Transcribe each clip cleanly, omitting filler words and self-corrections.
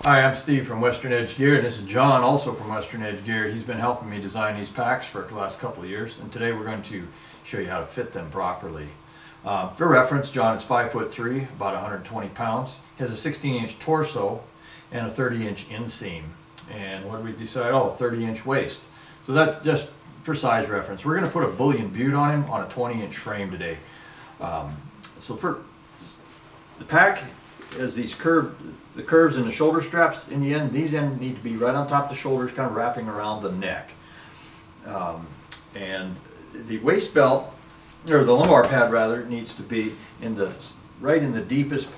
Hi, I'm Steve from Western Edge Gear, and this is John, also from Western Edge Gear. He's been helping me design these packs for the last couple of years, and today we're going to show you how to fit them properly. For reference, John is 5'3", about 120 pounds. He has a 16-inch torso and a 30-inch inseam. And what did we decide? Oh, a 30-inch waist. So that just for size reference. We're going to put a Bullion Butte on him on a 20-inch frame today. So for the pack is these the curves in the shoulder straps in the end. These ends need to be right on top of the shoulders, kind of wrapping around the neck. And the waist belt, or the lumbar pad rather, needs to be right in the deepest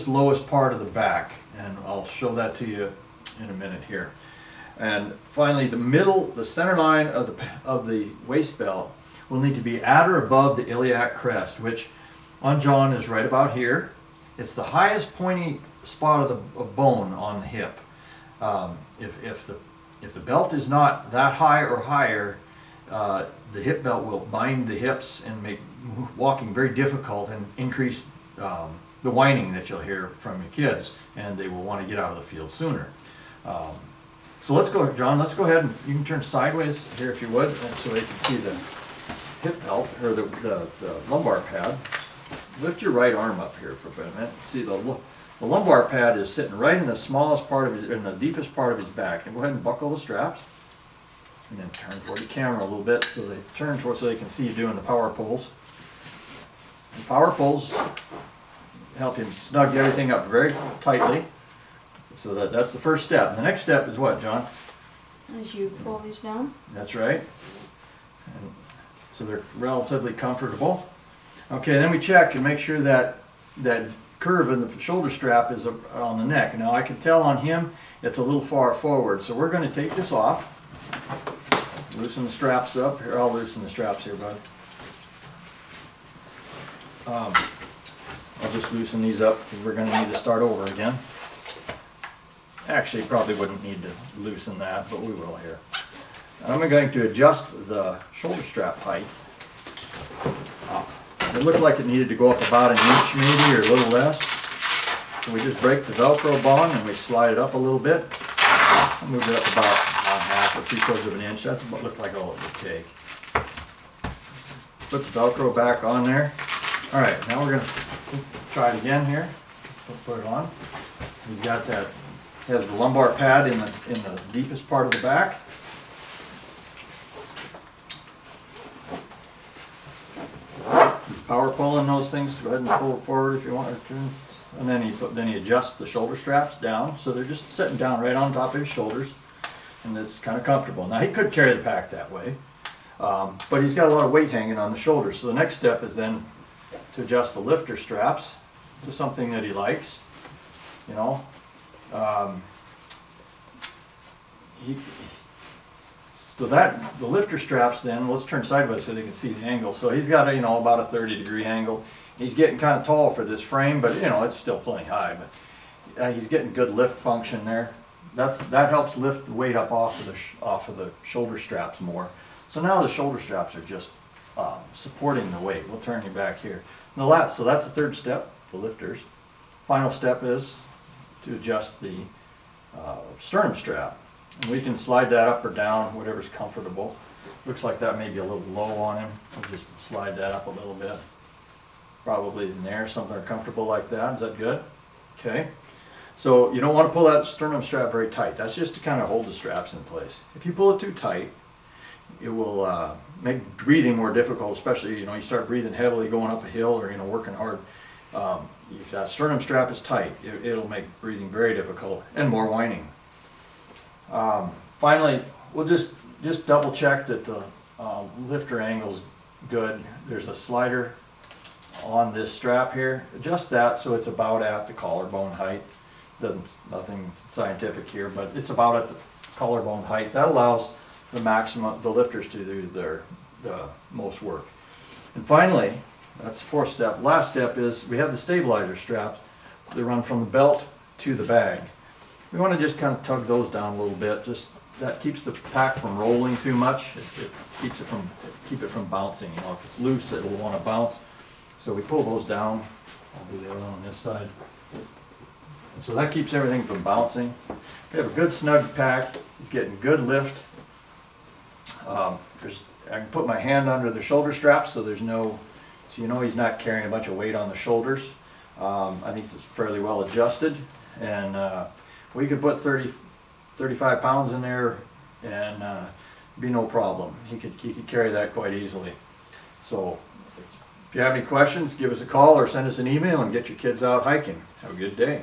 lowest part of the back. And I'll show that to you in a minute here. And finally, the center line of the waist belt will need to be at or above the iliac crest, which on John is right about here. It's the highest pointy spot of the bone on the hip. If the belt is not that high or higher, the hip belt will bind the hips and make walking very difficult and increase the whining that you'll hear from your kids, and they will want to get out of the field sooner. So let's go, John, let's go ahead and you can turn sideways here if you would, and so they can see the hip belt, or the lumbar pad. Lift your right arm up here for a minute. See, the lumbar pad is sitting right in the smallest part of in the deepest part of his back. And go ahead and buckle the straps, and then turn toward the camera a little bit so they turn towards so they can see you doing the power pulls. And power pulls help him snug everything up very tightly. So that's the first step. And the next step is what, John? As you pull these down. That's right. And so they're relatively comfortable. Okay, then we check and make sure that that curve in the shoulder strap is on the neck. Now I can tell on him it's a little far forward, so we're going to take this off. Loosen the straps up. Here, I'll loosen the straps here, bud. I'll just loosen these up because we're going to need to start over again. Actually, probably wouldn't need to loosen that, but we will here. I'm going to adjust the shoulder strap height up. It looked like it needed to go up about an inch maybe, or a little less. So we just break the Velcro bond and we slide it up a little bit. I'll move it up about half or 3/4 of an inch. That's what looked like all it would take. Put the Velcro back on there. All right, now we're going to try it again here. Put it on. We've got that. Has the lumbar pad in the deepest part of the back. Power pulling those things. Go ahead and pull it forward if you want to. And then he adjusts the shoulder straps down, so they're just sitting down right on top of his shoulders, and it's kind of comfortable. Now he could carry the pack that way, but he's got a lot of weight hanging on the shoulders. So the next step is then to adjust the lifter straps to something that he likes. You know, so that the lifter straps then, let's turn sideways so they can see the angle. So he's got about a 30-degree angle. He's getting kind of tall for this frame, but it's still plenty high. But he's getting good lift function there. That helps lift the weight up off of the shoulder straps more. So now the shoulder straps are just supporting the weight. We'll turn you back here. So that's the third step, the lifters. Final step is to adjust the sternum strap. And we can slide that up or down, whatever's comfortable. Looks like that may be a little low on him. We'll just slide that up a little bit. Probably in there, something comfortable like that. Is that good? Okay. So you don't want to pull that sternum strap very tight. That's just to kind of hold the straps in place. If you pull it too tight, it will make breathing more difficult, especially you start breathing heavily going up a hill or working hard. If that sternum strap is tight, it'll make breathing very difficult and more whining. Finally, we'll just double check that the lifter angle's good. There's a slider on this strap here. Adjust that so it's about at the collarbone height. Nothing scientific here, but it's about at the collarbone height. That allows the lifters to do the most work. And finally, that's the fourth step. Last step is we have the stabilizer straps that run from the belt to the bag. We want to just kind of tug those down a little bit. That keeps the pack from rolling too much. It keeps it from bouncing. If it's loose, it'll want to bounce. So we pull those down. I'll do the other one on this side. So that keeps everything from bouncing. We have a good snug pack. He's getting good lift. I can put my hand under the shoulder straps so so you know he's not carrying a bunch of weight on the shoulders. I think it's fairly well adjusted, and we could put 35 pounds in there and be no problem. He could carry that quite easily. So if you have any questions, give us a call or send us an email and get your kids out hiking. Have a good day.